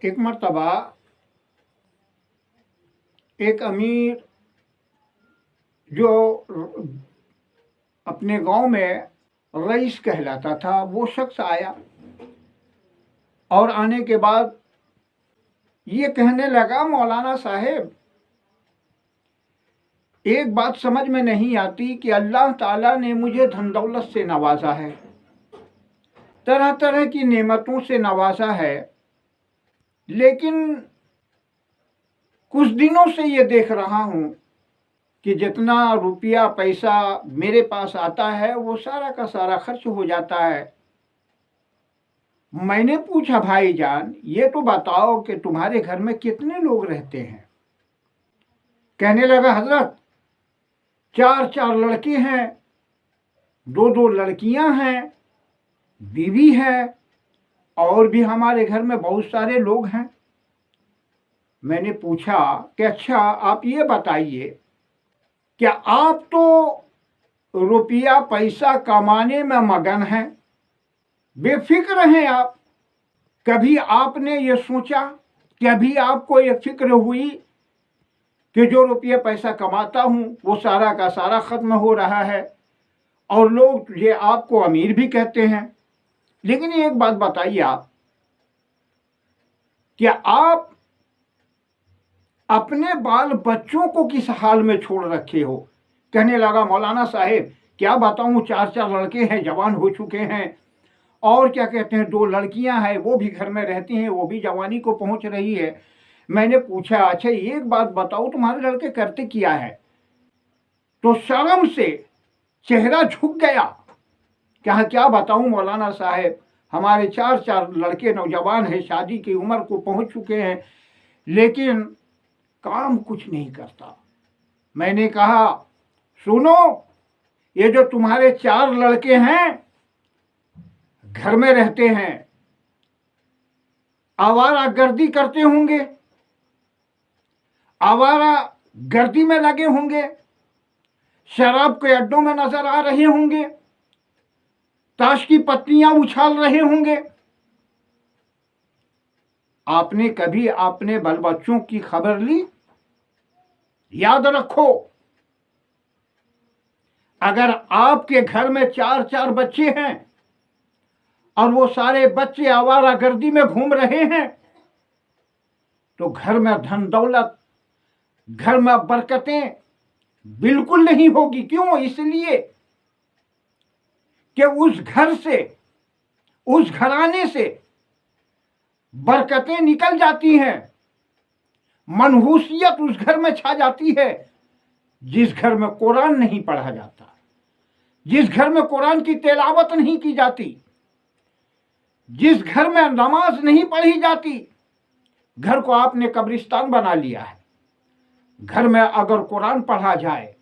एक मर्तबा एक अमीर जो अपने गांव में रईस कहलाता था, वो शख्स आया और आने के बाद ये कहने लगा, मौलाना साहेब, एक बात समझ में नहीं आती कि अल्लाह ताला ने मुझे धन दौलत से नवाजा है, तरह तरह की नेमतों से नवाजा है, लेकिन कुछ दिनों से ये देख रहा हूँ कि जितना रुपया पैसा मेरे पास आता है वो सारा का सारा खर्च हो जाता है। मैंने पूछा, भाईजान ये तो बताओ कि तुम्हारे घर में कितने लोग रहते हैं? कहने लगा, हजरत, 4 लड़के हैं, 2 लड़कियां हैं, बीवी है, और भी हमारे घर में बहुत सारे लोग हैं। मैंने पूछा कि अच्छा आप ये बताइए, क्या आप तो रुपया पैसा कमाने में मगन हैं, बेफिक्र हैं आप? कभी आपने ये सोचा, कभी आपको ये फिक्र हुई कि जो रुपया पैसा कमाता हूं वो सारा का सारा खत्म हो रहा है और लोग ये आपको अमीर भी कहते हैं? लेकिन एक बात बताइए आप, क्या आप अपने बाल बच्चों को किस हाल में छोड़ रखे हो? कहने लगा, मौलाना साहेब क्या बताऊं, 4 लड़के हैं, जवान हो चुके हैं, और क्या कहते हैं 2 लड़कियां हैं, वो भी घर में रहती हैं, वो भी जवानी को पहुंच रही है। मैंने पूछा, अच्छा एक बात बताओ, तुम्हारे लड़के करते क्या है? तो शर्म से चेहरा झुक गया। क्या बताऊं मौलाना साहेब, हमारे 4 लड़के नौजवान हैं, शादी की उम्र को पहुंच चुके हैं, लेकिन काम कुछ नहीं करता। मैंने कहा, सुनो, ये जो तुम्हारे 4 लड़के हैं घर में रहते हैं, आवारा गर्दी करते होंगे, आवारा गर्दी में लगे होंगे, शराब के अड्डों में नजर आ रहे होंगे, ताश की पत्तियां उछाल रहे होंगे। आपने कभी अपने बाल बच्चों की खबर ली? याद रखो, अगर आपके घर में 4 बच्चे हैं और वो सारे बच्चे आवारा गर्दी में घूम रहे हैं, तो घर में धन दौलत, घर में बरकतें बिल्कुल नहीं होगी। क्यों? इसलिए कि उस घर से, उस घराने से बरकतें निकल जाती हैं, मनहूसियत उस घर में छा जाती है। जिस घर में कुरान नहीं पढ़ा जाता, जिस घर में कुरान की तिलावत नहीं की जाती, जिस घर में नमाज नहीं पढ़ी जाती, घर को आपने कब्रिस्तान बना लिया है। घर में अगर कुरान पढ़ा जाए,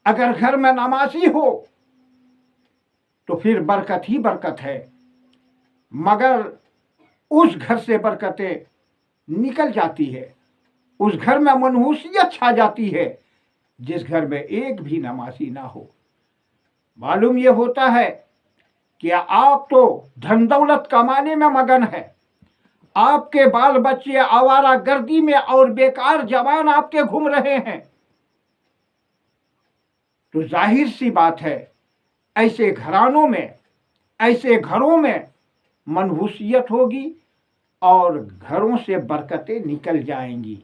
अगर घर में नमाजी हो, तो फिर बरकत ही बरकत है। मगर उस घर से बरकतें निकल जाती है, उस घर में मनहूसियत छा जाती है जिस घर में एक भी नमाजी ना हो। मालूम यह होता है कि आप तो धन दौलत कमाने में मगन है, आपके बाल बच्चे आवारा गर्दी में और बेकार जवान आपके घूम रहे हैं, तो जाहिर सी बात है ऐसे घरानों में, ऐसे घरों में मनहूसियत होगी और घरों से बरकतें निकल जाएंगी।